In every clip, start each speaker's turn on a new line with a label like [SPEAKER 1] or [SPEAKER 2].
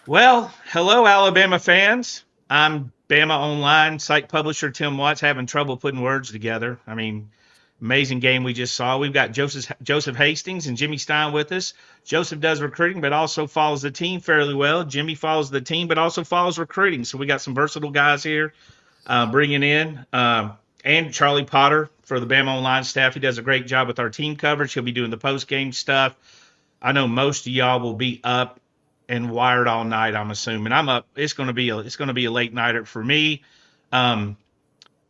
[SPEAKER 1] Well, hello, Alabama fans. I'm BamaOnLine site publisher Tim Watts, having trouble putting words together. Amazing game we just saw. We've got Joseph Hastings and Jimmy Stein with us. Joseph does recruiting, but also follows the team fairly well. Jimmy follows the team, but also follows recruiting. So we got some versatile guys here bringing in. And Charlie Potter for the BamaOnLine staff. He does a great job with our team coverage. He'll be doing the post game stuff. I know most of y'all will be up and wired all night. I'm assuming I'm up. It's going to be a late nighter for me. Um,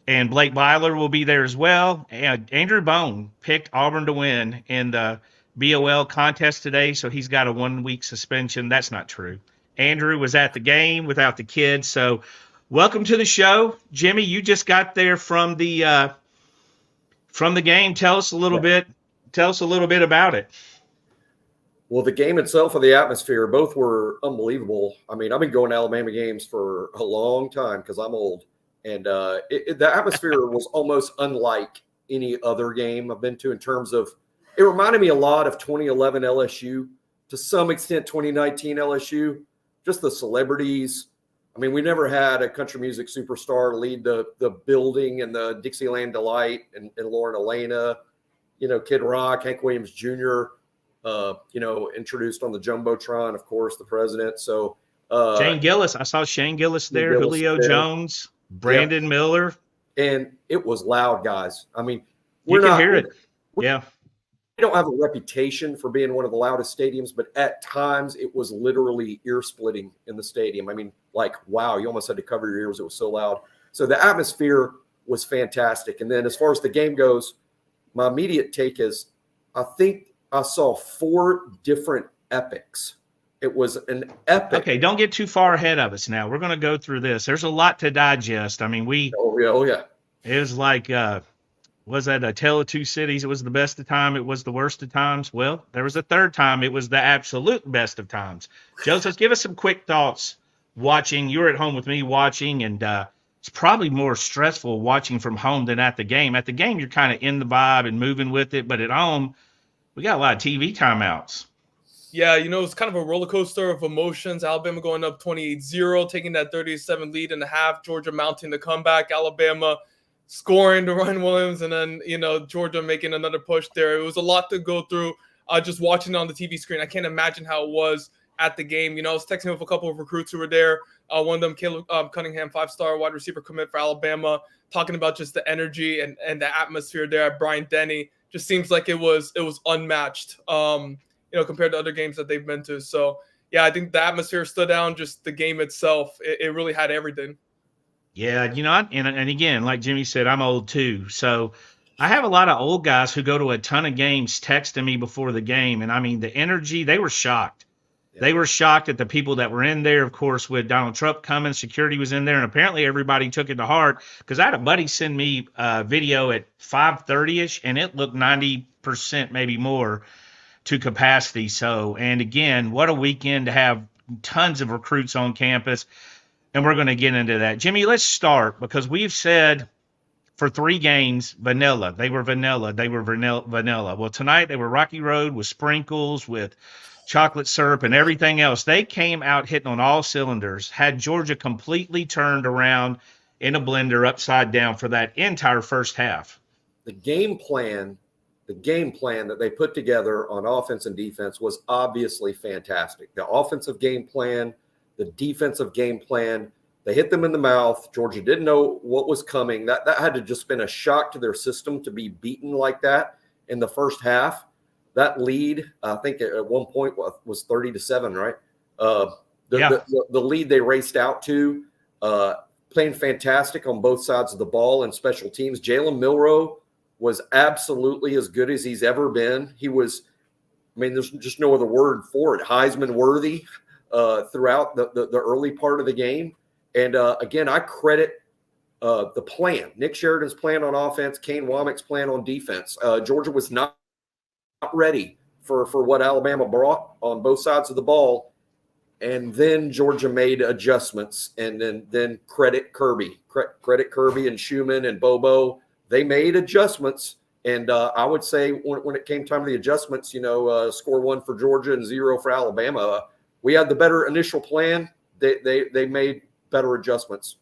[SPEAKER 1] and Blake Byler will be there as well. And Andrew Bone picked Auburn to win in the BOL contest today, so he's got a 1 week suspension. That's not true. Andrew was at the game without the kids. So welcome to the show, Jimmy. You just got there from the game. Tell us a little bit. Tell us a little bit about it.
[SPEAKER 2] Well, the game itself and the atmosphere, both were unbelievable. I mean, I've been going to Alabama games for a long time because I'm old. And the atmosphere was almost unlike any other game I've been to in terms of – it reminded me a lot of 2011 LSU, to some extent 2019 LSU, just the celebrities. I mean, we never had a country music superstar lead the building and the Dixieland Delight and Lauren Elena, Kid Rock, Hank Williams Jr., introduced on the Jumbotron, of course, the president. So
[SPEAKER 1] Shane Gillis, I saw Shane Gillis there, Julio Jones, Brandon Miller.
[SPEAKER 2] And it was loud, guys. I mean,
[SPEAKER 1] you can hear it. Yeah.
[SPEAKER 2] We don't have a reputation for being one of the loudest stadiums, but at times it was literally ear-splitting in the stadium. I mean, like, wow, you almost had to cover your ears. It was so loud. So the atmosphere was fantastic. And then as far as the game goes, my immediate take is I think I saw 4 different epics. It was an epic.
[SPEAKER 1] Okay, don't get too far ahead of us now. We're going to go through this. There's a lot to digest. I mean,
[SPEAKER 2] Oh, yeah.
[SPEAKER 1] It was like, was that A Tale of Two Cities? It was the best of time. It was the worst of times. Well, there was a third time. It was the absolute best of times. Joseph, give us some quick thoughts watching. You were at home with me watching, and it's probably more stressful watching from home than at the game. At the game, you're kind of in the vibe and moving with it, but at home, we got a lot of TV timeouts.
[SPEAKER 3] Yeah, it's kind of a roller coaster of emotions. Alabama going up 28-0, taking that 37 lead in the half. Georgia mounting the comeback. Alabama scoring to Ryan Williams, and then, Georgia making another push there. It was a lot to go through just watching on the TV screen. I can't imagine how it was at the game. I was texting with a couple of recruits who were there. One of them, Caleb Cunningham, 5-star wide receiver commit for Alabama, talking about just the energy and the atmosphere there at Bryant-Denny. Just seems like it was unmatched, compared to other games that they've been to. So, yeah, I think the atmosphere stood down. Just the game itself, it really had everything.
[SPEAKER 1] Yeah, and again, like Jimmy said, I'm old too. So I have a lot of old guys who go to a ton of games texting me before the game. And I mean, the energy, they were shocked. Yeah. They were shocked at the people that were in there. Of course, with Donald Trump coming, security was in there. And apparently everybody took it to heart, because I had a buddy send me a video at 5:30-ish, and it looked 90%, maybe more, to capacity. So, and again, what a weekend to have tons of recruits on campus. And we're going to get into that. Jimmy, let's start, because we've said for 3 games, vanilla. They were vanilla. They were vanilla. Well, tonight they were Rocky Road with sprinkles, with chocolate syrup and everything else. They came out hitting on all cylinders, had Georgia completely turned around in a blender upside down for that entire first half.
[SPEAKER 2] The game plan that they put together on offense and defense was obviously fantastic. The offensive game plan, the defensive game plan, they hit them in the mouth. Georgia didn't know what was coming. That had to just been a shock to their system to be beaten like that in the first half. That lead, I think at one point was 30-7, right? The lead they raced out to, playing fantastic on both sides of the ball and special teams. Jaylen Milroe was absolutely as good as he's ever been. He was, there's just no other word for it, Heisman worthy throughout the early part of the game. And again, I credit the plan, Nick Sheridan's plan on offense, Kane Womack's plan on defense. Georgia was not ready for what Alabama brought on both sides of the ball. And then Georgia made adjustments, and then credit Kirby and Schumann and Bobo. They made adjustments, and I would say when it came time to the adjustments, score 1 for Georgia and 0 for Alabama. we had the better initial plan. They made better adjustments.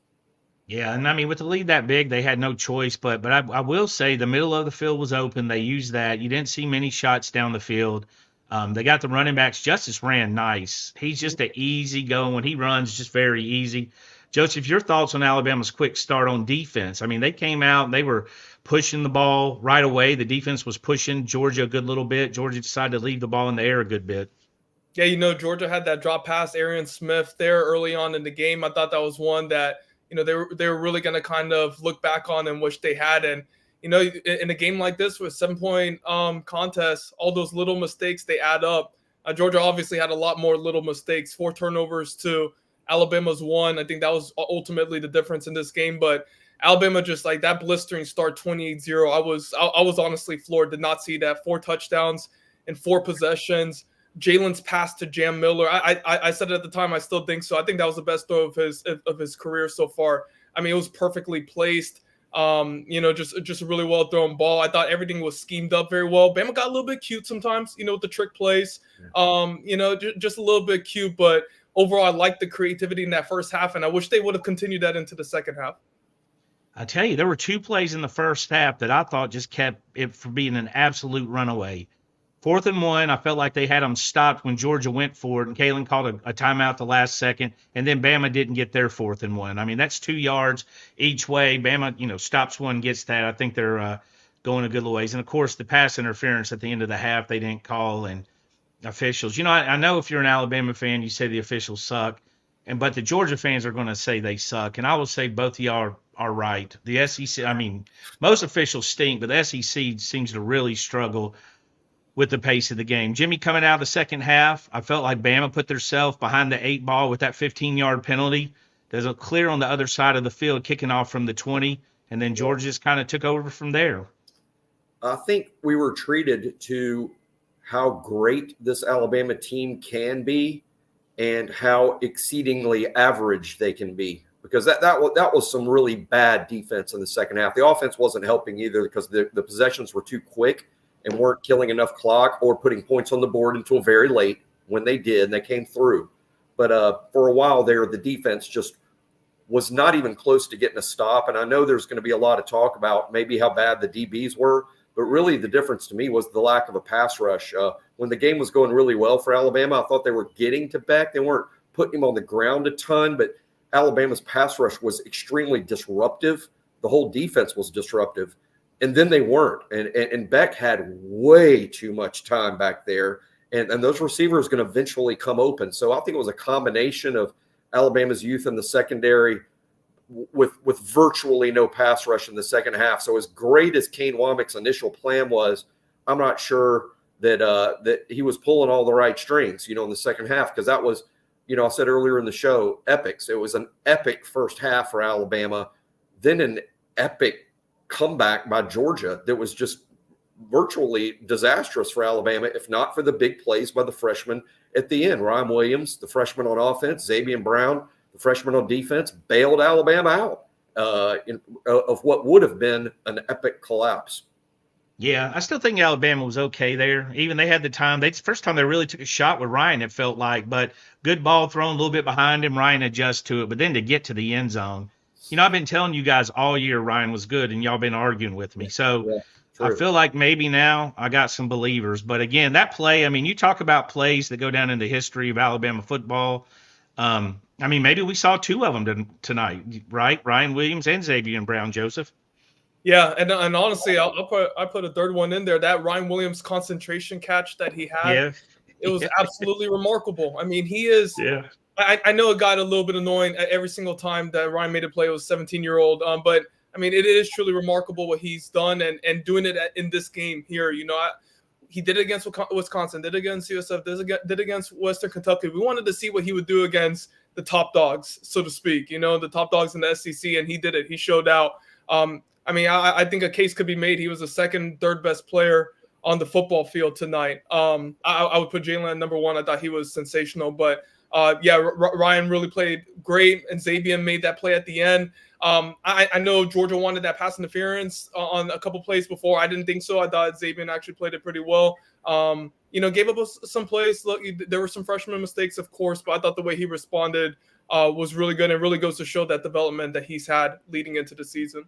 [SPEAKER 1] Yeah, and I mean, with the lead that big, they had no choice. But I will say the middle of the field was open. They used that. You didn't see many shots down the field. They got the running backs. Justice ran nice. He's just an easy going. When he runs, just very easy. Joseph, your thoughts on Alabama's quick start on defense? I mean, they came out and they were pushing the ball right away. The defense was pushing Georgia a good little bit. Georgia decided to leave the ball in the air a good bit.
[SPEAKER 3] Yeah, Georgia had that drop pass, Arian Smith there early on in the game. I thought that was one that, they were really going to kind of look back on and wish they had. And, in a game like this with 7-point contest, all those little mistakes, they add up. Georgia obviously had a lot more little mistakes, 4 turnovers to Alabama's 1. I think that was ultimately the difference in this game. But Alabama just like that blistering start 28-0. I was honestly floored. Did not see that. 4 touchdowns in 4 possessions. Jalen's pass to Jam Miller. I said it at the time. I still think so. I think that was the best throw of his career so far. I mean, it was perfectly placed. Just a really well thrown ball. I thought everything was schemed up very well. Bama got a little bit cute sometimes, with the trick plays. Just a little bit cute. But overall, I liked the creativity in that first half, and I wish they would have continued that into the second half.
[SPEAKER 1] I tell you, there were 2 plays in the first half that I thought just kept it from being an absolute runaway. 4th and 1, I felt like they had them stopped when Georgia went for it, and Kalen called a timeout the last second, and then Bama didn't get their 4th and 1. I mean, that's 2 yards each way. Bama, stops one, gets that. I think they're going a good ways. And, of course, the pass interference at the end of the half they didn't call, and officials. I know if you're an Alabama fan, you say the officials suck, but the Georgia fans are going to say they suck, and I will say both of y'all are right. The SEC, I mean, most officials stink, but the SEC seems to really struggle with the pace of the game. Jimmy, coming out of the second half, I felt like Bama put themselves behind the 8 ball with that 15-yard penalty. There's a clear on the other side of the field, kicking off from the 20, and then Georgia just kind of took over from there.
[SPEAKER 2] I think we were treated to how great this Alabama team can be and how exceedingly average they can be, because that was some really bad defense in the second half. The offense wasn't helping either because the possessions were too quick and weren't killing enough clock or putting points on the board until very late when they did, and they came through. But for a while there, the defense just was not even close to getting a stop. And I know there's going to be a lot of talk about maybe how bad the DBs were, but really the difference to me was the lack of a pass rush. When the game was going really well for Alabama, I thought they were getting to Beck. They weren't putting him on the ground a ton, but Alabama's pass rush was extremely disruptive. The whole defense was disruptive. And then they weren't. And Beck had way too much time back there. And those receivers are going to eventually come open. So I think it was a combination of Alabama's youth in the secondary with virtually no pass rush in the second half. So as great as Kane Womack's initial plan was, I'm not sure that he was pulling all the right strings, in the second half, because that was, I said earlier in the show, epics. It was an epic first half for Alabama, then an epic comeback by Georgia that was just virtually disastrous for Alabama, if not for the big plays by the freshmen at the end. Ryan Williams, the freshman on offense, Xavier Brown, the freshman on defense, bailed Alabama out of what would have been an epic collapse.
[SPEAKER 1] Yeah, I still think Alabama was okay there. Even they had the time. It's the first time they really took a shot with Ryan, it felt like. But good ball thrown a little bit behind him. Ryan adjusts to it. But then to get to the end zone, I've been telling you guys all year Ryan was good, and y'all been arguing with me. So I feel like maybe now I got some believers. But, again, that play, you talk about plays that go down in the history of Alabama football. Maybe we saw 2 of them tonight, right? Ryan Williams and Xavier Brown, Joseph.
[SPEAKER 3] Yeah, and honestly, I put a 3rd one in there. That Ryan Williams concentration catch that he had, it was absolutely remarkable. He is
[SPEAKER 1] yeah.
[SPEAKER 3] I know it got a little bit annoying every single time that Ryan made a play. It was 17-year-old. But, it is truly remarkable what he's done and doing it in this game here. He did it against Wisconsin, did it against USF, did it against Western Kentucky. We wanted to see what he would do against the top dogs, so to speak, the top dogs in the SEC, and he did it. He showed out. I think a case could be made. He was the 2nd, 3rd best player on the football field tonight. I would put Jaylen at number 1. I thought he was sensational, but Ryan really played great, and Xavier made that play at the end. I know Georgia wanted that pass interference on a couple plays before. I didn't think so. I thought Xavier actually played it pretty well. Gave up some plays. Look, there were some freshman mistakes, of course, but I thought the way he responded was really good, and really goes to show that development that he's had leading into the season.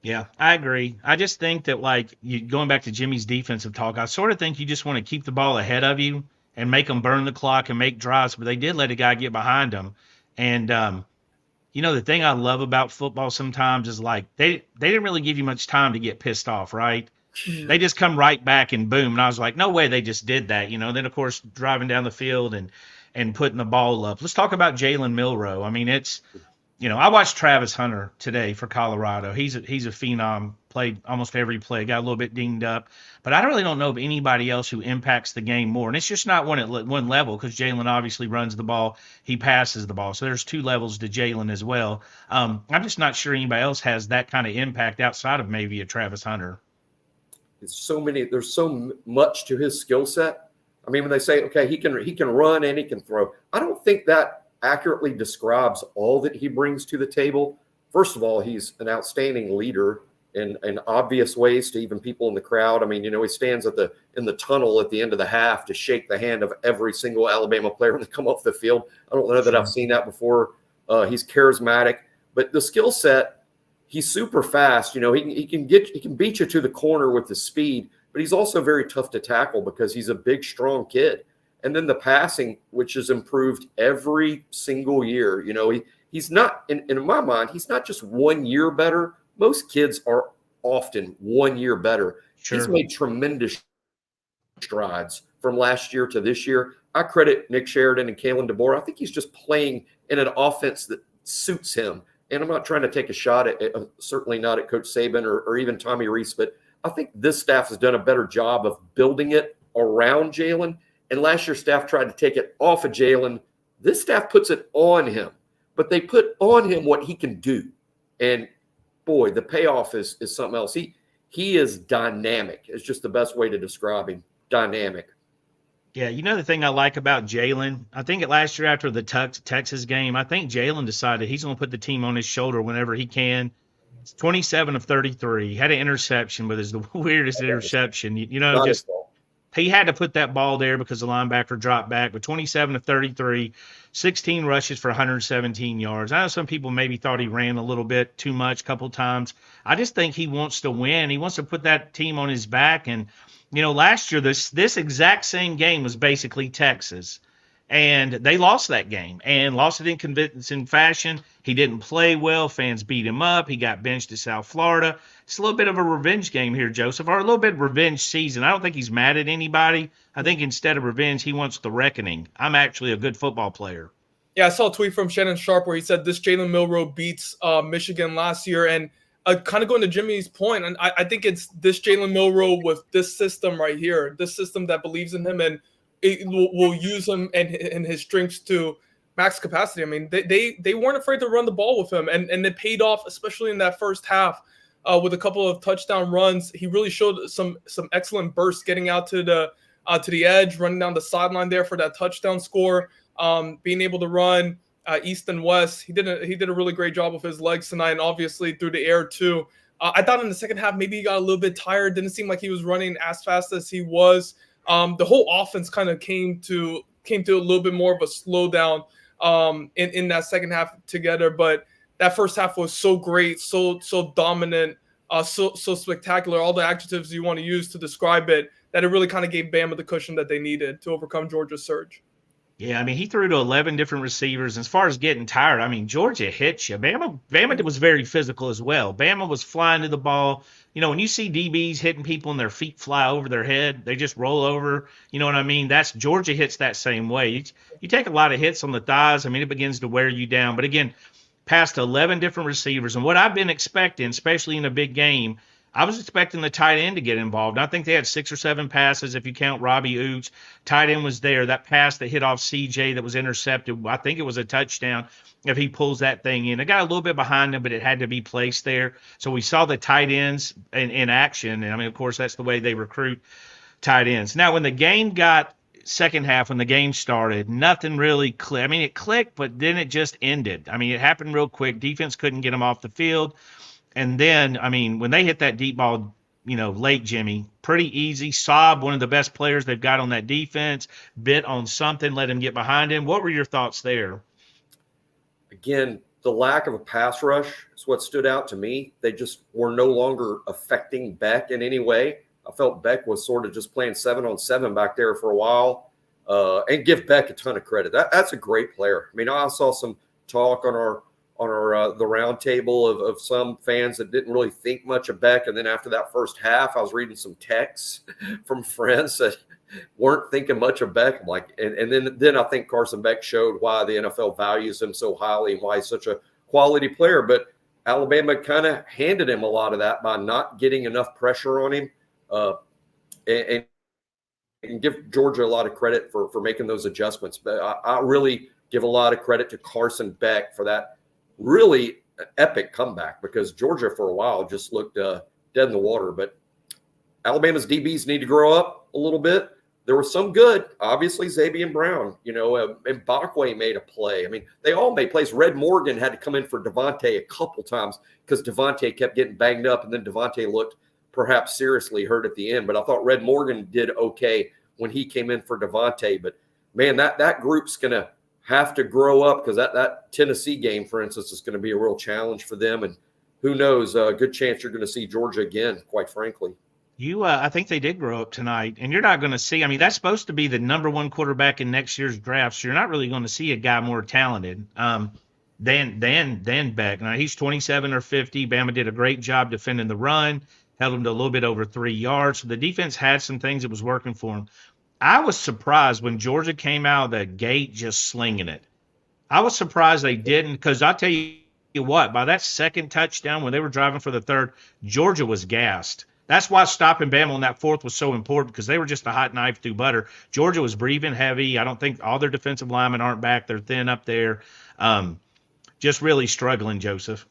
[SPEAKER 1] Yeah, I agree. I just think that, like, going back to Jimmy's defensive talk, I sort of think you just want to keep the ball ahead of you and make them burn the clock and make drives, but they did let a guy get behind them. And, the thing I love about football sometimes is, like, they didn't really give you much time to get pissed off, right?
[SPEAKER 3] Mm-hmm.
[SPEAKER 1] They just come right back and boom. And I was like, no way they just did that. Then, of course, driving down the field and putting the ball up. Let's talk about Jaylen Milroe. I mean, I watched Travis Hunter today for Colorado. He's a phenom, played almost every play, got a little bit dinged up. But I really don't know of anybody else who impacts the game more. And it's just not one at one level, because Jaylen obviously runs the ball. He passes the ball. So there's two levels to Jaylen as well. I'm just not sure anybody else has that kind of impact outside of maybe a Travis Hunter.
[SPEAKER 2] There's so much to his skill set. I mean, when they say, okay, he can run and he can throw, I don't think that accurately describes all that he brings to the table. First of all, he's an outstanding leader in obvious ways to even people in the crowd. I mean, he stands in the tunnel at the end of the half to shake the hand of every single Alabama player when they come off the field. I don't know that I've seen that before. He's charismatic, but the skill set, he's super fast. He can beat you to the corner with the speed, but he's also very tough to tackle because he's a big, strong kid. And then the passing, which has improved every single year. He's not, in my mind, he's not just 1 year better. Most kids are often 1 year better.
[SPEAKER 1] Sure.
[SPEAKER 2] He's made tremendous strides from last year to this year. I credit Nick Sheridan and Kalen DeBoer. I think he's just playing in an offense that suits him. And I'm not trying to take a shot at certainly not at Coach Saban or even Tommy Rees, but I think this staff has done a better job of building it around Jaylen. And last year's staff tried to take it off of Jaylen. This staff puts it on him, but they put on him what he can do. And boy, the payoff is something else. He is dynamic. It's just the best way to describe him. Dynamic.
[SPEAKER 1] Yeah, the thing I like about Jaylen, I think last year after the Texas game, I think Jaylen decided he's going to put the team on his shoulder whenever he can. It's 27 of 33. He had an interception, but it's the weirdest interception. He had to put that ball there because the linebacker dropped back. But 27 of 33, 16 rushes for 117 yards. I know some people maybe thought he ran a little bit too much a couple times. I just think he wants to win. He wants to put that team on his back. And, last year, this exact same game was basically Texas. And they lost that game and lost it in convincing fashion. He didn't play well. Fans beat him up. He got benched at South Florida. It's a little bit of a revenge game here, Joseph, or a little bit of revenge season. I don't think he's mad at anybody. I think instead of revenge, he wants the reckoning. I'm actually a good football player.
[SPEAKER 3] Yeah, I saw a tweet from Shannon Sharp where he said this Jaylen Milroe beats Michigan last year. And kind of going to Jimmy's point, and I think it's this Jaylen Milroe with this system right here, this system that believes in him and it will use him and his strengths to max capacity. I mean, they weren't afraid to run the ball with him, and it paid off, especially in that first half with a couple of touchdown runs. He really showed some excellent bursts, getting out to the edge, running down the sideline there for that touchdown score, being able to run east and west. He did a really great job with his legs tonight, and obviously through the air too. I thought in the second half maybe he got a little bit tired. Didn't seem like he was running as fast as he was. The whole offense kind of came to a little bit more of a slowdown in that second half together. But that first half was so great, so dominant, so spectacular, all the adjectives you want to use to describe it, that it really kind of gave Bama the cushion that they needed to overcome Georgia's surge.
[SPEAKER 1] Yeah, I mean, he threw to 11 different receivers. As far as getting tired, I mean, Georgia hits you. Bama was very physical as well. Bama was flying to the ball. When you see DBs hitting people and their feet fly over their head, they just roll over. You know what I mean? That's Georgia hits that same way. You take a lot of hits on the thighs. I mean, it begins to wear you down. But again, past 11 different receivers. And what I've been expecting, especially in a big game, I was expecting the tight end to get involved. I think they had 6 or 7 passes if you count Robbie Oots. Tight end was there. That pass that hit off CJ that was intercepted, I think it was a touchdown if he pulls that thing in. It got a little bit behind him, but it had to be placed there. So we saw the tight ends in action. And, I mean, of course, that's the way they recruit tight ends. Now, when the game got second half when the game started, nothing really clicked. I mean, it clicked, but then it just ended. I mean, it happened real quick. Defense couldn't get them off the field. And then, I mean, when they hit that deep ball, late, Jimmy, pretty easy. Saab, one of the best players they've got on that defense, bit on something, let him get behind him. What were your thoughts there?
[SPEAKER 2] Again, the lack of a pass rush is what stood out to me. They just were no longer affecting Beck in any way. I felt Beck was sort of just playing 7-on-7 back there for a while, and give Beck a ton of credit. That's a great player. I mean, I saw some talk on our the round table of some fans that didn't really think much of Beck, and then after that first half, I was reading some texts from friends that weren't thinking much of Beck. I'm like, and then I think Carson Beck showed why the NFL values him so highly and why he's such a quality player. But Alabama kind of handed him a lot of that by not getting enough pressure on him. And give Georgia a lot of credit for making those adjustments. But I really give a lot of credit to Carson Beck for that really epic comeback, because Georgia for a while just looked dead in the water. But Alabama's DBs need to grow up a little bit. There was some good, obviously, Xavier Brown, and Bakwe made a play. I mean, they all made plays. Red Morgan had to come in for Devontae a couple times because Devontae kept getting banged up, and then Devontae looked perhaps seriously hurt at the end. But I thought Red Morgan did okay when he came in for Devontae. But, man, that group's going to have to grow up, because that Tennessee game, for instance, is going to be a real challenge for them. And who knows, a good chance you're going to see Georgia again, quite frankly.
[SPEAKER 1] I think they did grow up tonight, and you're not going to see. I mean, that's supposed to be the number one quarterback in next year's draft, so you're not really going to see a guy more talented than Beck. Now, he's 27 or 50. Bama did a great job defending the run, held him to a little bit over 3 yards. So the defense had some things that was working for him. I was surprised when Georgia came out of the gate just slinging it. I was surprised they didn't, because I'll tell you what, by that second touchdown when they were driving for the third, Georgia was gassed. That's why stopping Bama on that fourth was so important, because they were just a hot knife through butter. Georgia was breathing heavy. I don't think all their defensive linemen aren't back. They're thin up there. Just really struggling, Joseph.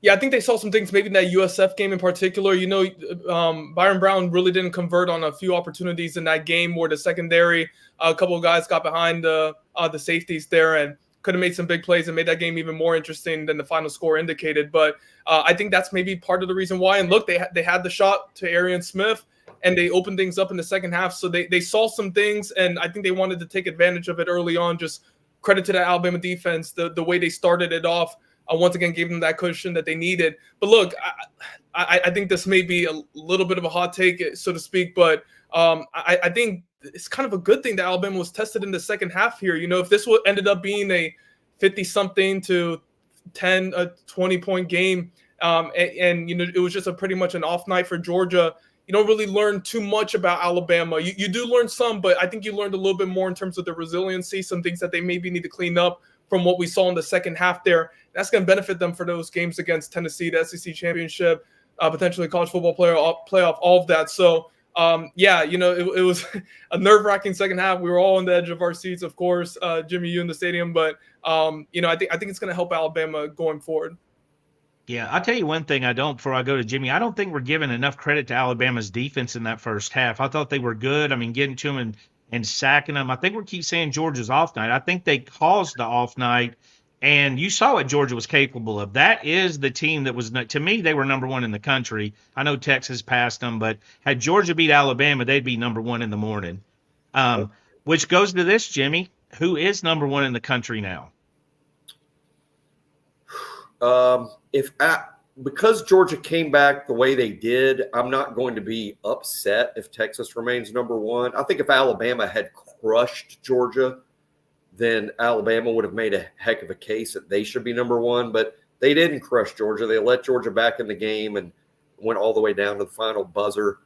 [SPEAKER 3] Yeah, I think they saw some things maybe in that USF game in particular. Byron Brown really didn't convert on a few opportunities in that game where the secondary, a couple of guys got behind the safeties there and could have made some big plays and made that game even more interesting than the final score indicated. But I think that's maybe part of the reason why. And look, they had the shot to Arian Smith, and they opened things up in the second half. So they saw some things, and I think they wanted to take advantage of it early on. Just credit to the Alabama defense, the way they started it off. Once again, gave them that cushion that they needed. But look, I think this may be a little bit of a hot take, so to speak, but I think it's kind of a good thing that Alabama was tested in the second half here. If this ended up being a 50-something to 10, 20-point game, and it was just pretty much an off night for Georgia, you don't really learn too much about Alabama. You do learn some, but I think you learned a little bit more in terms of the resiliency, some things that they maybe need to clean up from what we saw in the second half there. That's going to benefit them for those games against Tennessee, the SEC championship, potentially college football playoff, all of that. So, it was a nerve-wracking second half. We were all on the edge of our seats, of course, Jimmy, you in the stadium. But, I think it's going to help Alabama going forward.
[SPEAKER 1] Yeah, I'll tell you one thing before I go to Jimmy, I don't think we're giving enough credit to Alabama's defense in that first half. I thought they were good. I mean, getting to them and sacking them. I think we keep saying Georgia's off night. I think they caused the off night, and you saw what Georgia was capable of. That is the team that was, to me, they were number one in the country. I know Texas passed them, but had Georgia beat Alabama, they'd be number one in the morning. Which goes to this, Jimmy. Who is number one in the country now?
[SPEAKER 2] Because Georgia came back the way they did, I'm not going to be upset if Texas remains number one. I think if Alabama had crushed Georgia, then Alabama would have made a heck of a case that they should be number one. But they didn't crush Georgia. They let Georgia back in the game and went all the way down to the final buzzer.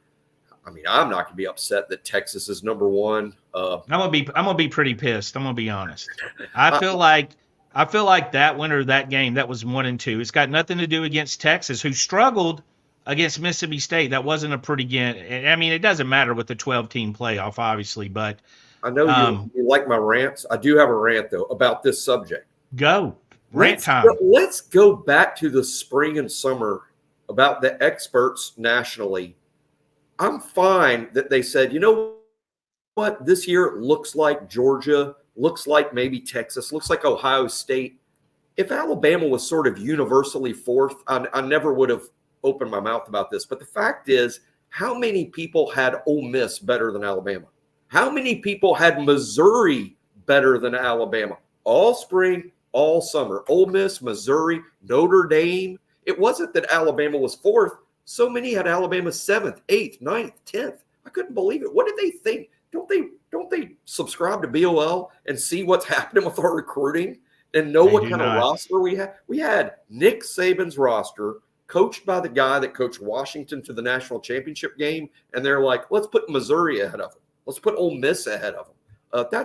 [SPEAKER 2] I mean, I'm not going to be upset that Texas is number one.
[SPEAKER 1] I'm gonna be pretty pissed. I'm gonna be honest. I feel like that winner of that game, that was 1-2. It's got nothing to do against Texas, who struggled against Mississippi State. That wasn't a pretty game. I mean, it doesn't matter with the 12-team playoff, obviously, but
[SPEAKER 2] I know you like my rants. I do have a rant, though, about this subject.
[SPEAKER 1] Go. Rant time.
[SPEAKER 2] Let's go back to the spring and summer about the experts nationally. I'm fine that they said, what this year looks like Georgia, looks like maybe Texas, looks like Ohio State. If Alabama was sort of universally fourth, I never would have opened my mouth about this. But the fact is, how many people had Ole Miss better than Alabama? How many people had Missouri better than Alabama? All spring, all summer. Ole Miss, Missouri, Notre Dame. It wasn't that Alabama was fourth. So many had Alabama 7th, 8th, 9th, 10th. I couldn't believe it. What did they think? Don't they subscribe to BOL and see what's happening with our recruiting and know what kind of roster we had? We had Nick Saban's roster coached by the guy that coached Washington to the national championship game, and they're like, let's put Missouri ahead of them. Let's put Ole Miss ahead of them.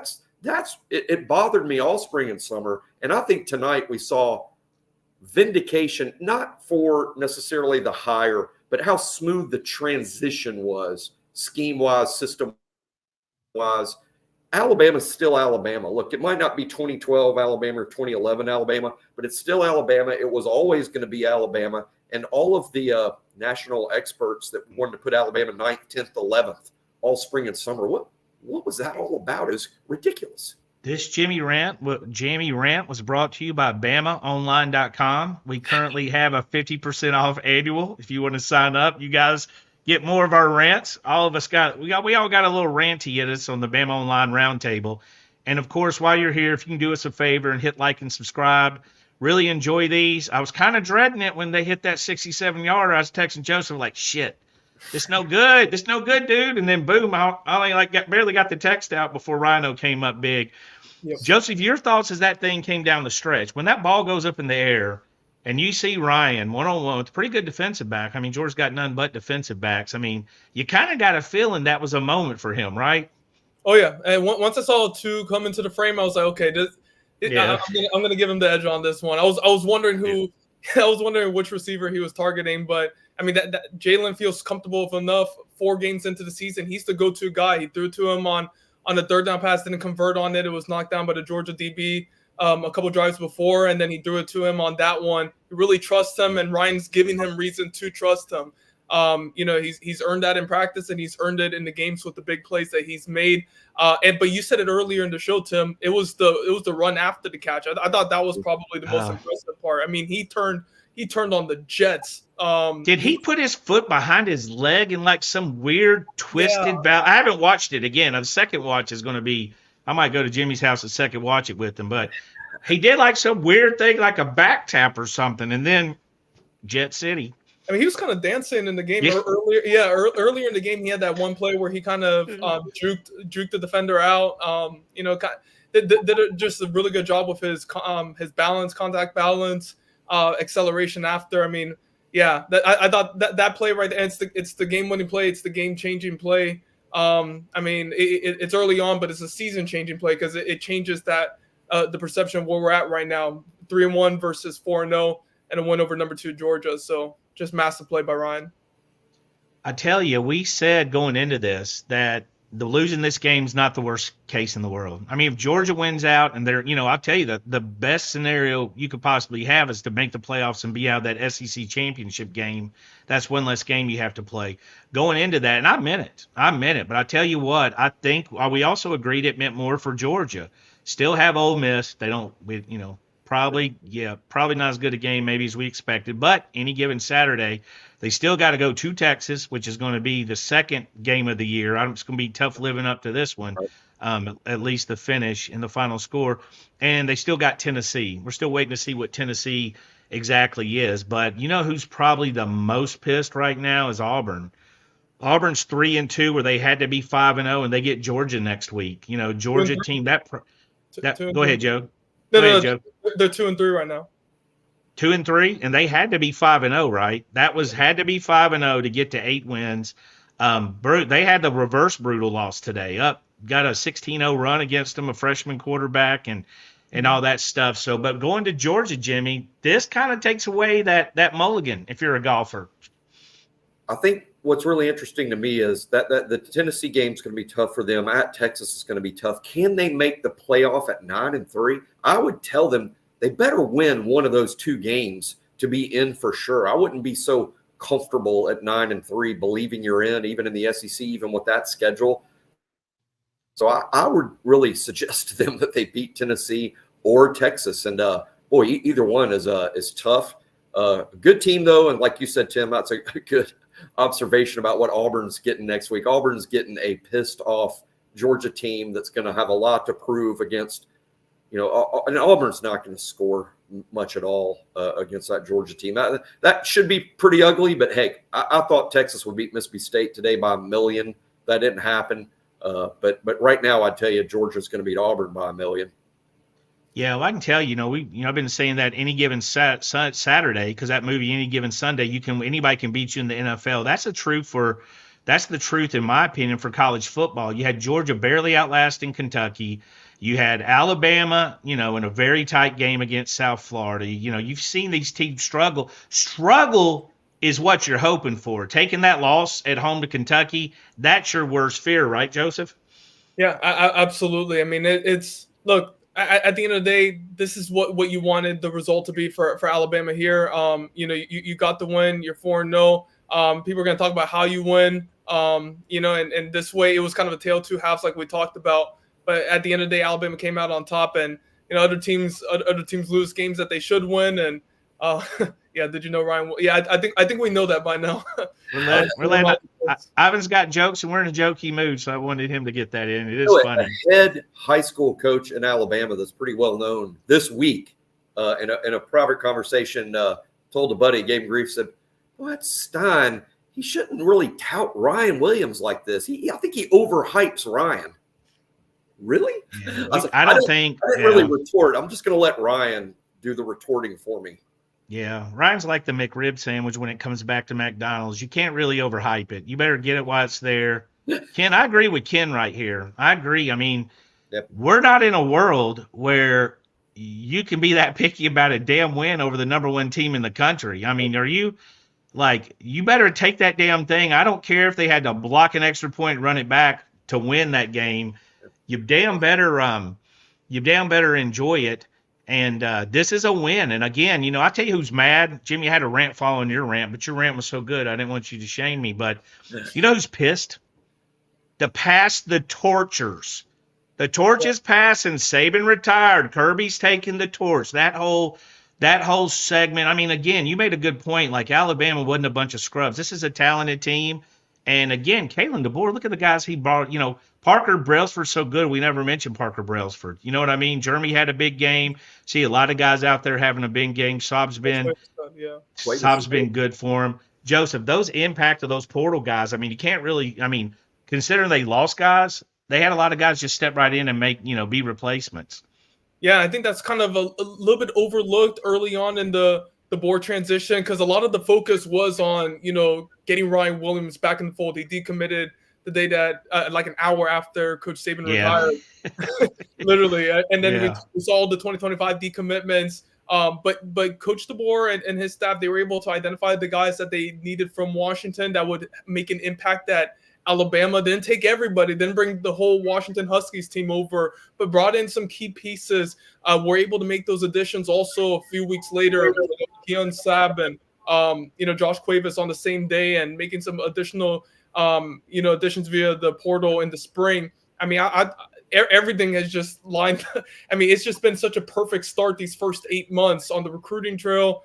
[SPEAKER 2] It bothered me all spring and summer, and I think tonight we saw vindication, not for necessarily the hire, but how smooth the transition was, scheme-wise, system-wise. Alabama's still Alabama. Look, it might not be 2012 Alabama or 2011 Alabama, but it's still Alabama. It was always going to be Alabama. And all of the national experts that wanted to put Alabama 9th, 10th, 11th all spring and summer, what was that all about? It was ridiculous.
[SPEAKER 1] This Jamie Rant was brought to you by BamaOnLine.com. We currently have a 50% off annual. If you want to sign up, you guys get more of our rants. All of us we all got a little ranty at us on the Bama Online Roundtable. And of course, while you're here, if you can do us a favor and hit like and subscribe, really enjoy these. I was kind of dreading it when they hit that 67-yarder. I was texting Joseph like, shit, it's no good. It's no good, dude. And then boom, I only barely got the text out before Rhino came up big. Yep. Joseph, your thoughts as that thing came down the stretch. When that ball goes up in the air and you see Ryan one-on-one with a pretty good defensive back. I mean, Georgia's got none but defensive backs. I mean, you kind of got a feeling that was a moment for him, right?
[SPEAKER 3] Oh, yeah. And once I saw two come into the frame, I was like, okay, I'm going to give him the edge on this one. I was wondering I was wondering which receiver he was targeting, but I mean, that Jaylen feels comfortable enough 4 games into the season. He's the go-to guy. He threw to him on the third down pass, didn't convert on it. It was knocked down by the Georgia DB a couple drives before, and then he threw it to him on that one. He really trusts him, and Ryan's giving him reason to trust him. He's earned that in practice, and he's earned it in the games with the big plays that he's made. But you said it earlier in the show, Tim. It was the run after the catch. I thought that was probably the most impressive part. I mean, he turned on the Jets.
[SPEAKER 1] Did he put his foot behind his leg in like some weird twisted I haven't watched it again. A second watch is going to be, I might go to Jimmy's house a second watch it with him, but he did like some weird thing, like a back tap or something, and then Jet City.
[SPEAKER 3] I mean, he was kind of dancing in the game earlier. Yeah, earlier in the game, he had that one play where he kind of juked the defender out. Did just a really good job with his balance, contact balance, acceleration after. I mean, yeah, I thought that play right there, and it's the game-winning play. It's the game-changing play. I mean, it's early on, but it's a season-changing play because it changes that the perception of where we're at right now, 3-1 versus 4-0, and a win over number 2 Georgia. So just massive play by Ryan.
[SPEAKER 1] I tell you, we said going into this that losing this game is not the worst case in the world. I mean, if Georgia wins out and I'll tell you the best scenario you could possibly have is to make the playoffs and be out of that SEC championship game. That's one less game you have to play. Going into that, and I meant it. But I tell you what, I think we also agreed it meant more for Georgia. Still have Ole Miss. They don't, probably not as good a game maybe as we expected. But any given Saturday, they still got to go to Texas, which is going to be the second game of the year. It's going to be tough living up to this one, at least the finish and the final score. And they still got Tennessee. We're still waiting to see what Tennessee exactly is. But you know who's probably the most pissed right now is Auburn. Auburn's 3-2 where they had to be 5-0, and they get Georgia next week. Georgia team go ahead, Joe.
[SPEAKER 3] No, Joe. They're 2-3 right now.
[SPEAKER 1] 2-3, and they had to be 5-0, right? Had to be 5-0 to get to 8 wins. They had the reverse brutal loss today. Got a 16-0 run against them, a freshman quarterback, and all that stuff. So, but going to Georgia, Jimmy, this kind of takes away that mulligan if you're a golfer.
[SPEAKER 2] I think what's really interesting to me is that the Tennessee game is going to be tough for them. At Texas is going to be tough. Can they make the playoff at 9-3? I would tell them they better win one of those 2 games to be in for sure. I wouldn't be so comfortable at 9-3 believing you're in, even in the SEC, even with that schedule. So I would really suggest to them that they beat Tennessee or Texas. And boy, either one is tough. Good team though, and like you said, Tim, that's a good observation about what Auburn's getting next week. Auburn's getting a pissed off Georgia team that's going to have a lot to prove against. And Auburn's not going to score much at all against that Georgia team. That should be pretty ugly. But hey, I thought Texas would beat Mississippi State today by 1 million. That didn't happen. But right now, I'd tell you Georgia's going to beat Auburn by 1 million.
[SPEAKER 1] Yeah, well, I can tell I've been saying that any given Saturday, because that movie Any Given Sunday, anybody can beat you in the NFL. That's the truth in my opinion for college football. You had Georgia barely outlasting Kentucky. You had Alabama, in a very tight game against South Florida. You've seen these teams struggle. Struggle is what you're hoping for. Taking that loss at home to Kentucky, that's your worst fear, right, Joseph?
[SPEAKER 3] Yeah, absolutely. I mean, look, at the end of the day, this is what you wanted the result to be for Alabama here. You got the win. You're 4-0. People are going to talk about how you win. And this way, it was kind of a tale of two halves, like we talked about. But at the end of the day, Alabama came out on top, and other teams lose games that they should win. And yeah, did you know Ryan? Yeah, I think we know that by now.
[SPEAKER 1] Ivan's got jokes, and we're in a jokey mood, so I wanted him to get that in. It is funny.
[SPEAKER 2] A head high school coach in Alabama that's pretty well known this week, in a private conversation, told a buddy, gave him grief, said, "Well, that's Stein. He shouldn't really tout Ryan Williams like this. I think he overhypes Ryan." Really?
[SPEAKER 1] Yeah,
[SPEAKER 2] I didn't really retort. I'm just going to let Ryan do the retorting for me.
[SPEAKER 1] Yeah, Ryan's like the McRib sandwich when it comes back to McDonald's. You can't really overhype it. You better get it while it's there. Ken, I agree with Ken right here. I agree. I mean, We're not in a world where you can be that picky about a damn win over the number one team in the country. I mean, you better take that damn thing. I don't care if they had to block an extra point and run it back to win that game. You damn better enjoy it. And this is a win. And again, I tell you who's mad. Jimmy, had a rant following your rant, but your rant was so good, I didn't want you to shame me. But who's pissed? The torchers. The torch is passing. Saban retired. Kirby's taking the torch. That whole segment. I mean, again, you made a good point. Like, Alabama wasn't a bunch of scrubs. This is a talented team. And again, Kalen DeBoer, look at the guys he brought. Parker Brailsford's so good, we never mentioned Parker Brailsford. You know what I mean? Jeremy had a big game. See a lot of guys out there having a big game. Saab's been good for him. Joseph, those impact of those portal guys, I mean, you can't really, considering they lost guys, they had a lot of guys just step right in and make, be replacements.
[SPEAKER 3] Yeah, I think that's kind of a little bit overlooked early on in the board transition, because a lot of the focus was on, getting Ryan Williams back in the fold. He decommitted the day that, like an hour after Coach Saban retired, literally. And then we saw the 2025 decommitments. But Coach DeBoer and his staff, they were able to identify the guys that they needed from Washington that would make an impact at Alabama. Didn't take everybody, didn't bring the whole Washington Huskies team over, but brought in some key pieces. Were able to make those additions also a few weeks later. Keon Sabb and Josh Cuevas on the same day, and making some additional additions via the portal in the spring. I mean, everything has just lined. I mean, it's just been such a perfect start these first 8 months on the recruiting trail.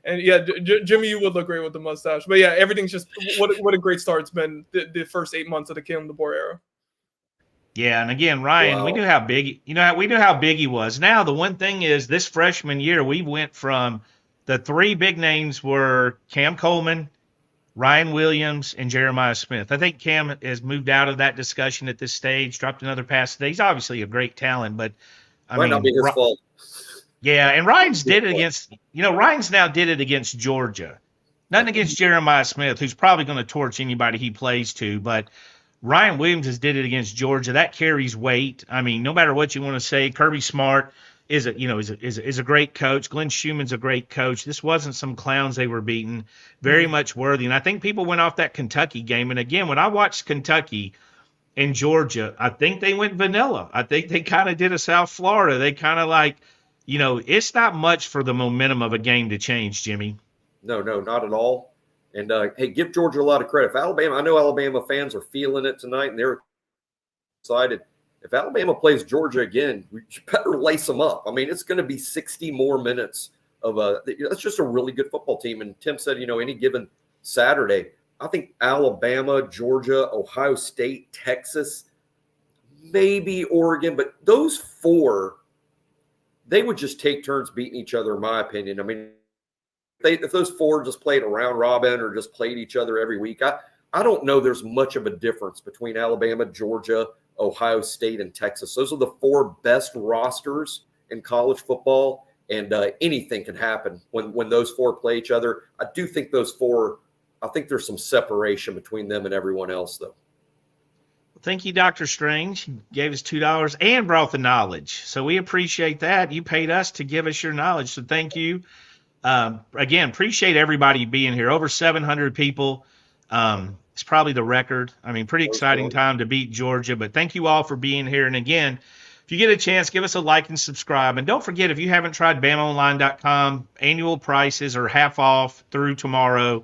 [SPEAKER 3] And yeah, Jimmy, you would look great with the mustache. But yeah, everything's just what a great start it's been the first 8 months of the Kalen DeBoer era.
[SPEAKER 1] Yeah, and again, Ryan, we knew how big he was. Now the one thing is, this freshman year we went from the three big names were Cam Coleman, Ryan Williams, and Jeremiah Smith. I think Cam has moved out of that discussion at this stage, dropped another pass today. He's obviously a great talent, but
[SPEAKER 2] might not be his fault.
[SPEAKER 1] Yeah, and Ryan's now did it against Georgia. Nothing against Jeremiah Smith, who's probably going to torch anybody he plays to, but Ryan Williams has did it against Georgia. That carries weight. I mean, no matter what you want to say, Kirby Smart is a great coach. Glenn Schumann's a great coach. This wasn't some clowns they were beating. Very much worthy. And I think people went off that Kentucky game. And again, when I watched Kentucky and Georgia, I think they went vanilla. I think they kind of did a South Florida. They kind of like, it's not much for the momentum of a game to change, Jimmy.
[SPEAKER 2] No, not at all. And hey, give Georgia a lot of credit. I know Alabama fans are feeling it tonight, and they're decided if Alabama plays Georgia again, we better lace them up. I mean, it's going to be 60 more minutes of that's just a really good football team. And Tim said, any given Saturday, I think Alabama, Georgia, Ohio State, Texas, maybe Oregon, but those four, they would just take turns beating each other, in my opinion. I mean, if those four just played a round robin or just played each other every week, I don't know there's much of a difference between Alabama, Georgia, Ohio State, and Texas. Those are the four best rosters in college football, and anything can happen when those four play each other. I do think those four, I think there's some separation between them and everyone else, though.
[SPEAKER 1] Thank you, Dr. Strange. You gave us $2 and brought the knowledge. So we appreciate that. You paid us to give us your knowledge. So thank you. Again, appreciate everybody being here. Over 700 people. It's probably the record. I mean, pretty exciting time to beat Georgia. But thank you all for being here. And again, if you get a chance, give us a like and subscribe. And don't forget, if you haven't tried BamaOnLine.com, annual prices are half off through tomorrow.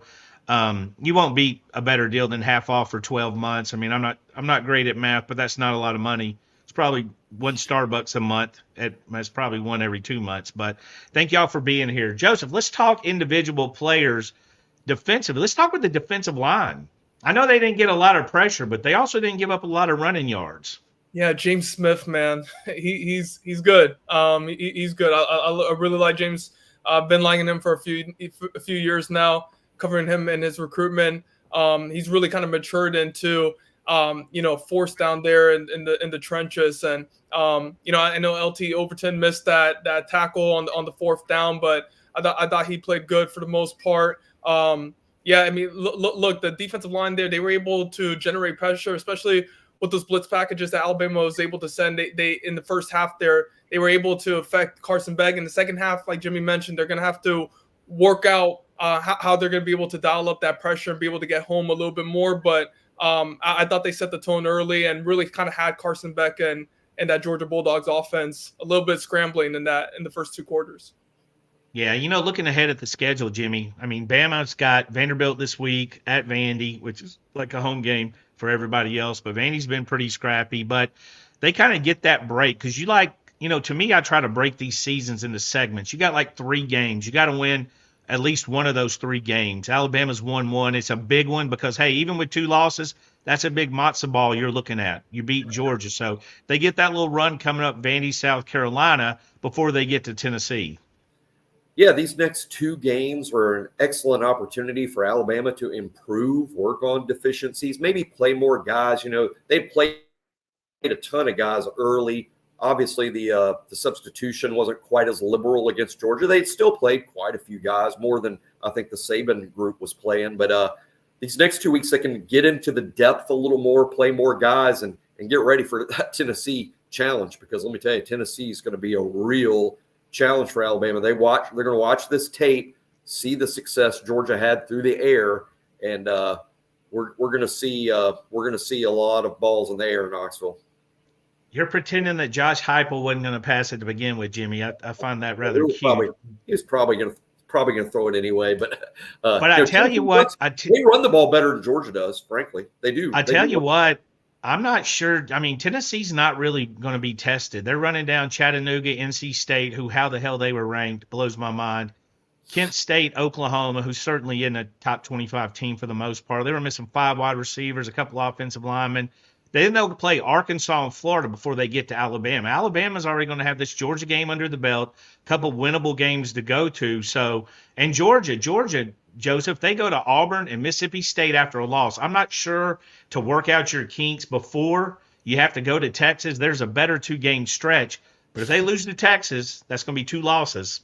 [SPEAKER 1] You won't beat a better deal than half off for 12 months. I mean, I'm not great at math, but that's not a lot of money. It's probably one Starbucks a month. It's probably one every 2 months. But thank y'all for being here. Joseph, let's talk individual players defensively. Let's talk with the defensive line. I know they didn't get a lot of pressure, but they also didn't give up a lot of running yards.
[SPEAKER 3] Yeah, James Smith, man, he's good. He's good. I really like James. I've been liking him for a few years now, covering him in his recruitment. He's really kind of matured into force down there in the trenches. And I know LT Overton missed that tackle on the fourth down, but I thought he played good for the most part. Yeah, I mean, look, the defensive line there, they were able to generate pressure, especially with those blitz packages that Alabama was able to send. They in the first half there, they were able to affect Carson Beck. In the second half, like Jimmy mentioned, they're going to have to work out how they're going to be able to dial up that pressure and be able to get home a little bit more. But I thought they set the tone early and really kind of had Carson Beck and that Georgia Bulldogs offense a little bit scrambling in the first two quarters.
[SPEAKER 1] Yeah, looking ahead at the schedule, Jimmy, I mean, Bama's got Vanderbilt this week at Vandy, which is like a home game for everybody else. But Vandy's been pretty scrappy. But they kind of get that break because to me, I try to break these seasons into segments. You got like 3 games. You got to win at least one of those 3 games. Alabama's won one. It's a big one because, hey, even with 2 losses, that's a big matzo ball you're looking at. You beat Georgia. So they get that little run coming up Vandy, South Carolina before they get to Tennessee.
[SPEAKER 2] Yeah, these next 2 games were an excellent opportunity for Alabama to improve, work on deficiencies, maybe play more guys. They played a ton of guys early. Obviously, the substitution wasn't quite as liberal against Georgia. They'd still played quite a few guys, more than I think the Saban group was playing. But these next 2 weeks, they can get into the depth a little more, play more guys, and get ready for that Tennessee challenge. Because let me tell you, Tennessee is going to be a real challenge for Alabama. They're going to watch this tape, see the success Georgia had through the air, and we're going to see a lot of balls in the air in Knoxville.
[SPEAKER 1] You're pretending that Josh Heupel wasn't going to pass it to begin with, Jimmy. I find that rather cute.
[SPEAKER 2] He was probably going to throw it anyway. But
[SPEAKER 1] I tell you what,
[SPEAKER 2] they run the ball better than Georgia does. Frankly, they do.
[SPEAKER 1] I tell you what, I'm not sure. I mean, Tennessee's not really going to be tested. They're running down Chattanooga, NC State, how the hell they were ranked blows my mind. Kent State, Oklahoma, who's certainly in a top 25 team for the most part. They were missing 5 wide receivers, a couple offensive linemen. Then they'll play Arkansas and Florida before they get to Alabama. Alabama's already going to have this Georgia game under the belt, a couple winnable games to go to. So, and Georgia, Joseph, they go to Auburn and Mississippi State after a loss. I'm not sure to work out your kinks before you have to go to Texas. There's a better 2-game stretch. But if they lose to Texas, that's going to be 2 losses.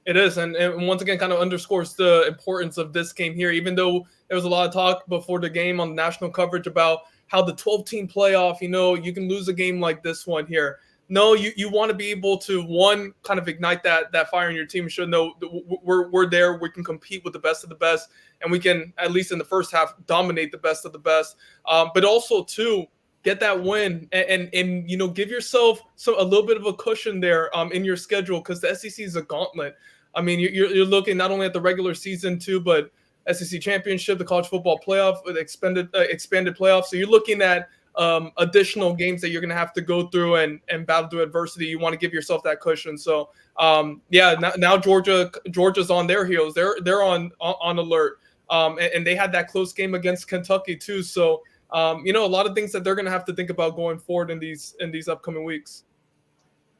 [SPEAKER 3] It is, and once again, kind of underscores the importance of this game here, even though there was a lot of talk before the game on national coverage about how the 12-team playoff, you can lose a game like this one here. No, you want to be able to, one, kind of ignite that fire in your team. Show no, we're there. We can compete with the best of the best, and we can, at least in the first half, dominate the best of the best. But also, 2, get that win and give yourself a little bit of a cushion there in your schedule, because the SEC is a gauntlet. I mean, you're looking not only at the regular season too, but SEC championship, the college football playoff, the expanded playoff. So you're looking at additional games that you're going to have to go through and battle through adversity. You want to give yourself that cushion. So now Georgia's on their heels. They're on alert. And they had that close game against Kentucky too. So a lot of things that they're going to have to think about going forward in these upcoming weeks.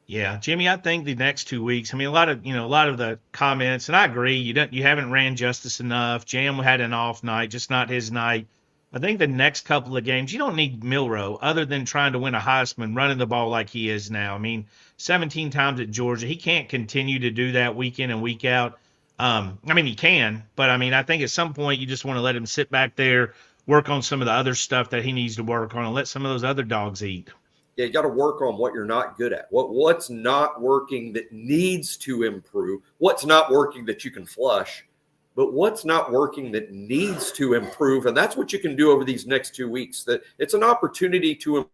[SPEAKER 1] Yeah, Jimmy, I think the next 2 weeks, a lot of the comments, and I agree, you haven't ran justice enough. Jam had an off night, just not his night. I think the next couple of games, you don't need Milroe other than trying to win a Heisman, running the ball like he is now. 17 times at Georgia. He can't continue to do that week in and week out. He can, but I think at some point you just want to let him sit back there, work on some of the other stuff that he needs to work on, and let some of those other dogs eat.
[SPEAKER 2] Yeah, you got to work on what you're not good at. What's not working that needs to improve. What's not working that you can flush, but what's not working that needs to improve. And that's what you can do over these next 2 weeks. That it's an opportunity to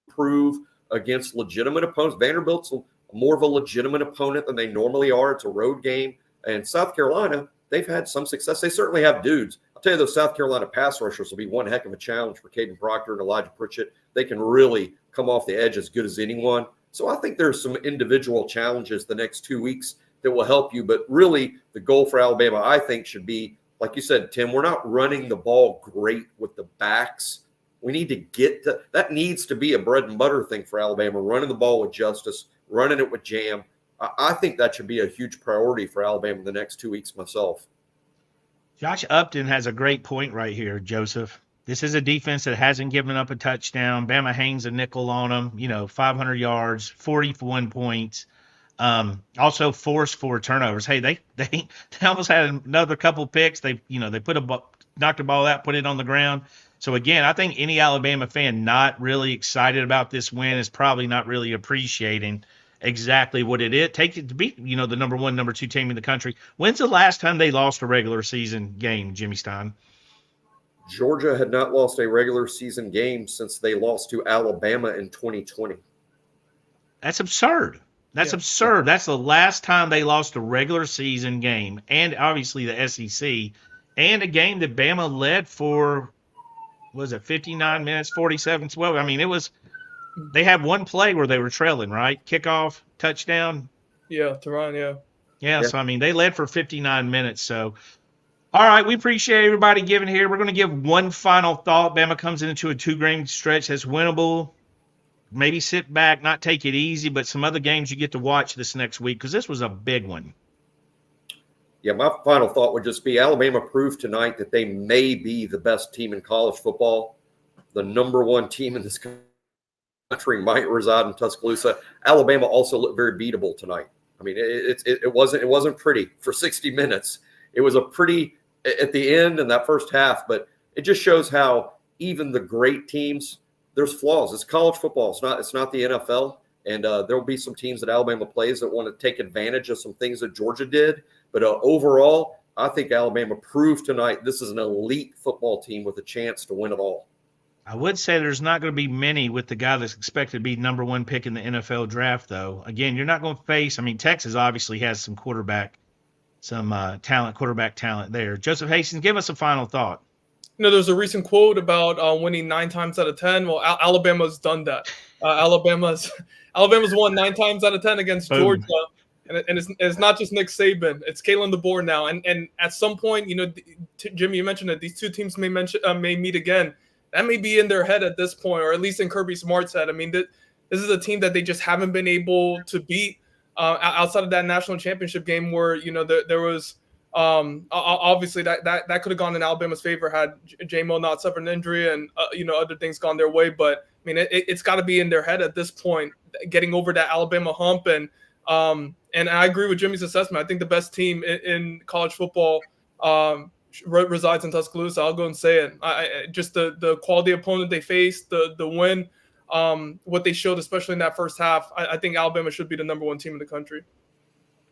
[SPEAKER 2] improve against legitimate opponents. Vanderbilt's more of a legitimate opponent than they normally are. It's a road game. And South Carolina, they've had some success. They certainly have dudes. I'll tell you, those South Carolina pass rushers will be one heck of a challenge for Caden Proctor and Elijah Pritchett. They can really come off the edge as good as anyone. So I think there's some individual challenges the next 2 weeks that will help you. But really, the goal for Alabama, I think, should be, like you said, Tim, we're not running the ball great with the backs. We need to get to – that needs to be a bread and butter thing for Alabama, running the ball with justice, running it with jam. I think that should be a huge priority for Alabama the next 2 weeks myself.
[SPEAKER 1] Josh Upton has a great point right here, Joseph. This is a defense that hasn't given up a touchdown. Bama hangs a nickel on them, 500 yards, 41 points. Also forced 4 turnovers. Hey, they almost had another couple picks. They knocked the ball out, put it on the ground. So again, I think any Alabama fan not really excited about this win is probably not really appreciating exactly what it is. Take it to be, the number 1, number 2 team in the country. When's the last time they lost a regular season game, Jimmy Stein?
[SPEAKER 2] Georgia had not lost a regular season game since they lost to Alabama in 2020.
[SPEAKER 1] That's absurd. That's absurd. That's the last time they lost a regular season game, and obviously the SEC, and a game that Bama led for, 59 minutes, 47, 12. They had one play where they were trailing, right? Kickoff, touchdown.
[SPEAKER 3] Yeah, Teron,
[SPEAKER 1] yeah. So, they led for 59 minutes. So, all right, we appreciate everybody giving here. We're going to give one final thought. Bama comes into a 2-game stretch that's winnable. Maybe sit back, not take it easy, but some other games you get to watch this next week because this was a big one.
[SPEAKER 2] Yeah, my final thought would just be Alabama proved tonight that they may be the best team in college football. The number 1 team in this country might reside in Tuscaloosa. Alabama also looked very beatable tonight. It wasn't pretty for 60 minutes. It was a pretty at the end in that first half, but it just shows how even the great teams, there's flaws. It's college football. It's not the NFL. And there will be some teams that Alabama plays that want to take advantage of some things that Georgia did. But overall, I think Alabama proved tonight this is an elite football team with a chance to win it all.
[SPEAKER 1] I would say there's not going to be many with the guy that's expected to be number 1 pick in the NFL draft, though. Again, you're not going to face – Texas obviously has some quarterback talent there. Joseph Hastings, give us a final thought.
[SPEAKER 3] There's a recent quote about winning 9 times out of 10. Well, Alabama's done that. Alabama's won 9 times out of 10 against Georgia. And it's not just Nick Saban. It's Kalen DeBoer now. And at some point, Jimmy, you mentioned that these 2 teams may meet again. That may be in their head at this point, or at least in Kirby Smart's head. This is a team that they just haven't been able to beat outside of that national championship game where, there was obviously that could have gone in Alabama's favor had J-Mo not suffered an injury and, other things gone their way. But, it's got to be in their head at this point, getting over that Alabama hump. And I agree with Jimmy's assessment. I think the best team in college football resides in Tuscaloosa. I'll go and say it. Just the quality opponent they faced, the win, what they showed, especially in that first half. I think Alabama should be the number 1 team in the country.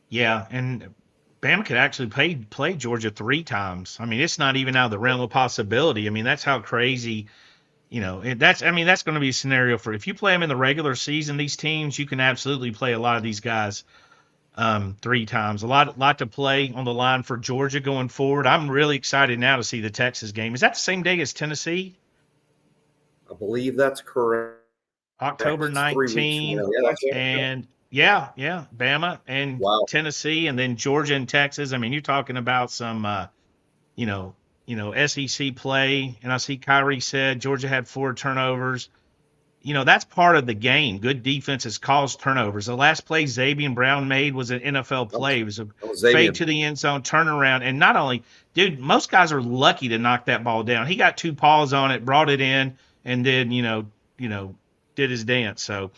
[SPEAKER 1] Yeah, and Bama could actually play Georgia 3 times. It's not even out of the realm of possibility. That's how crazy. That's going to be a scenario for if you play them in the regular season. These teams, you can absolutely play a lot of these guys 3 times. A lot to play on the line for Georgia going forward. I'm really excited now to see the Texas game. Is that the same day as Tennessee?
[SPEAKER 2] I believe that's correct.
[SPEAKER 1] October
[SPEAKER 2] 3 weeks from
[SPEAKER 1] 19,
[SPEAKER 2] now. Yeah, that's it.
[SPEAKER 1] and Bama and
[SPEAKER 2] Wow.
[SPEAKER 1] Tennessee, and then Georgia and Texas. I mean, you're talking about some, SEC play. And I see Kyrie said Georgia had 4 turnovers. That's part of the game. Good defenses cause turnovers. The last play Xavier Brown made was an NFL play. It was a fade to the end zone, turnaround. And not only, dude, most guys are lucky to knock that ball down. He got 2 paws on it, brought it in, and then, did his dance. So,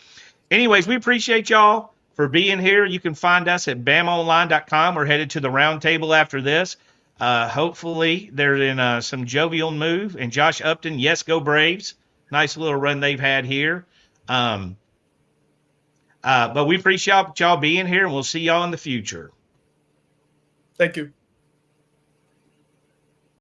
[SPEAKER 1] anyways, we appreciate y'all for being here. You can find us at BamaOnLine.com. We're headed to the round table after this. Hopefully they're in some jovial move. And Josh Upton, yes, go Braves. Nice little run they've had here. But we appreciate y'all being here, and we'll see y'all in the future.
[SPEAKER 3] Thank you.